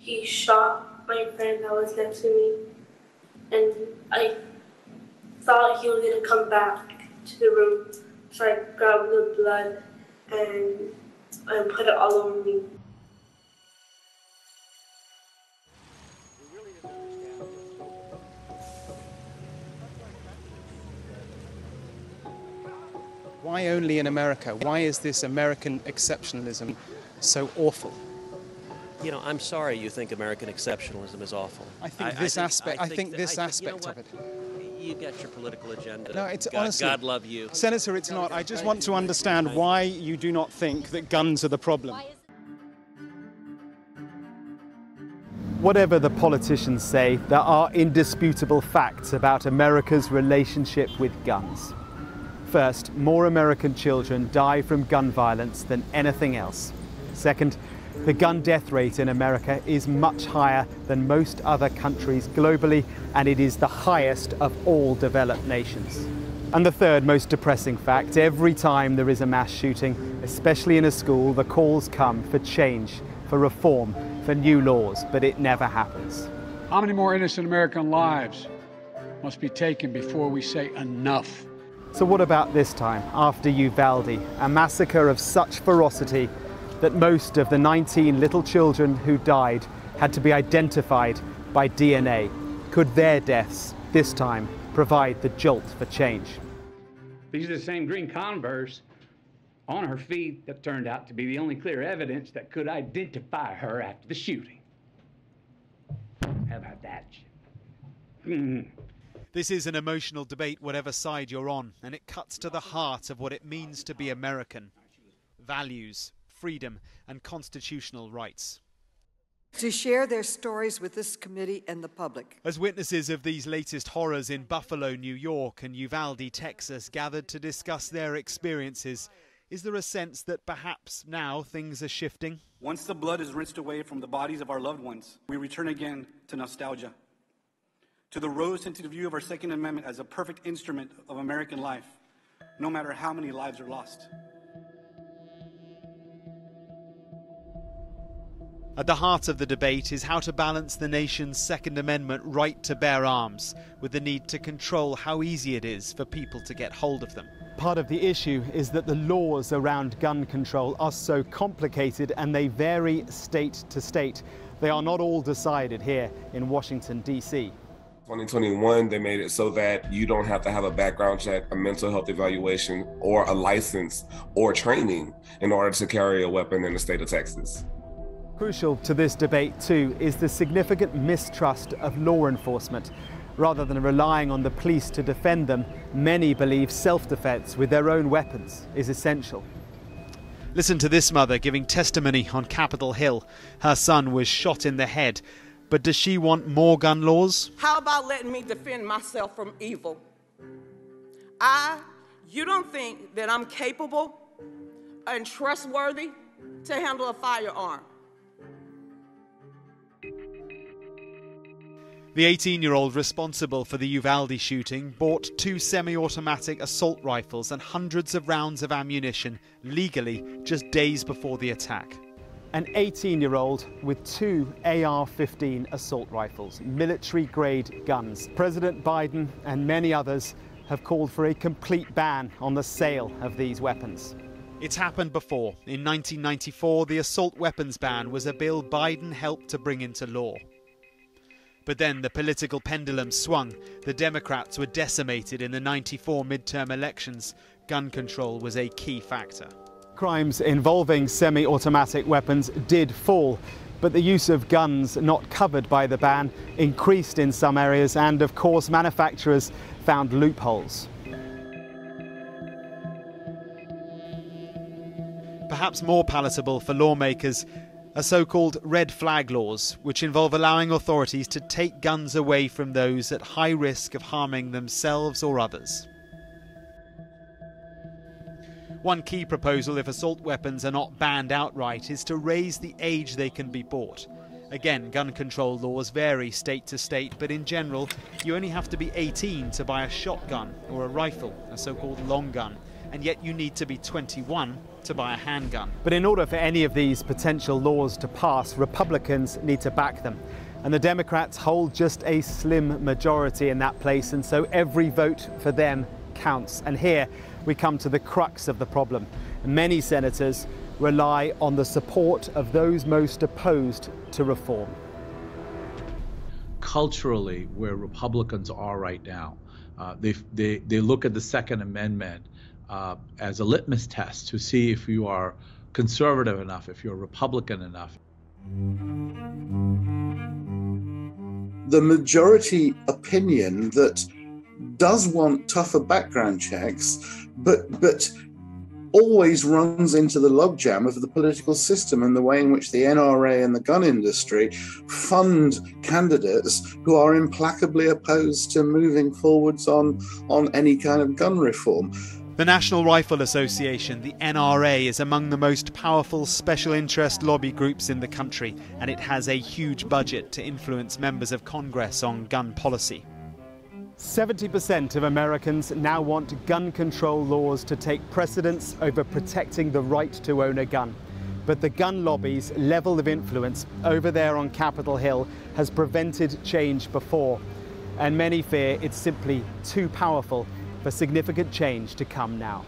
He shot my friend that was next to me, and I thought he was going to come back to the room, so I grabbed the blood and put it all over me. Why only in America? Why is this American exceptionalism so awful? You know, I'm sorry you think American exceptionalism is awful. I think this aspect of it. You got your political agenda. No, it's honestly, God love you. Senator, it's not. I just want to understand why you do not think that guns are the problem. Whatever the politicians say, there are indisputable facts about America's relationship with guns. First, more American children die from gun violence than anything else. Second, the gun death rate in America is much higher than most other countries globally, and it is the highest of all developed nations. And the third most depressing fact, every time there is a mass shooting, especially in a school, the calls come for change, for reform, for new laws, but it never happens. How many more innocent American lives must be taken before we say enough? So what about this time, after Uvalde, a massacre of such ferocity that most of the 19 little children who died had to be identified by DNA? Could their deaths, this time, provide the jolt for change? These are the same green Converse on her feet that turned out to be the only clear evidence that could identify her after the shooting. How about that? This is an emotional debate, whatever side you're on, and it cuts to the heart of what it means to be American. Values, freedom, and constitutional rights. To share their stories with this committee and the public. As witnesses of these latest horrors in Buffalo, New York and Uvalde, Texas, gathered to discuss their experiences, is there a sense that perhaps now things are shifting? Once the blood is rinsed away from the bodies of our loved ones, we return again to nostalgia, to the rose-tinted view of our Second Amendment as a perfect instrument of American life, no matter how many lives are lost. At the heart of the debate is how to balance the nation's Second Amendment right to bear arms with the need to control how easy it is for people to get hold of them. Part of the issue is that the laws around gun control are so complicated and they vary state to state. They are not all decided here in Washington, D.C. 2021, they made it so that you don't have to have a background check, a mental health evaluation, or a license or training in order to carry a weapon in the state of Texas. Crucial to this debate, too, is the significant mistrust of law enforcement. Rather than relying on the police to defend them, many believe self-defense with their own weapons is essential. Listen to this mother giving testimony on Capitol Hill. Her son was shot in the head. But does she want more gun laws? How about letting me defend myself from evil? You don't think that I'm capable and trustworthy to handle a firearm? The 18-year-old responsible for the Uvalde shooting bought 2 semi-automatic assault rifles and hundreds of rounds of ammunition legally just days before the attack. An 18-year-old with 2 AR-15 assault rifles, military-grade guns. President Biden and many others have called for a complete ban on the sale of these weapons. It's happened before. In 1994, the assault weapons ban was a bill Biden helped to bring into law. But then the political pendulum swung. The Democrats were decimated in the '94 midterm elections. Gun control was a key factor. Crimes involving semi-automatic weapons did fall, but the use of guns not covered by the ban increased in some areas, and of course manufacturers found loopholes. Perhaps more palatable for lawmakers are so-called red flag laws, which involve allowing authorities to take guns away from those at high risk of harming themselves or others. One key proposal, if assault weapons are not banned outright, is to raise the age they can be bought. Again, gun control laws vary state to state, but in general, you only have to be 18 to buy a shotgun or a rifle, a so-called long gun, and yet you need to be 21 to buy a handgun. But in order for any of these potential laws to pass, Republicans need to back them. And the Democrats hold just a slim majority in that place, and so every vote for them counts. And here we come to the crux of the problem. Many senators rely on the support of those most opposed to reform. Culturally, where Republicans are right now, they look at the Second Amendment as a litmus test to see if you are conservative enough, if you're Republican enough. The majority opinion that does want tougher background checks, but always runs into the logjam of the political system and the way in which the NRA and the gun industry fund candidates who are implacably opposed to moving forwards on any kind of gun reform. The National Rifle Association, the NRA, is among the most powerful special interest lobby groups in the country, and it has a huge budget to influence members of Congress on gun policy. 70% of Americans now want gun control laws to take precedence over protecting the right to own a gun. But the gun lobby's level of influence over there on Capitol Hill has prevented change before, and many fear it's simply too powerful for significant change to come now.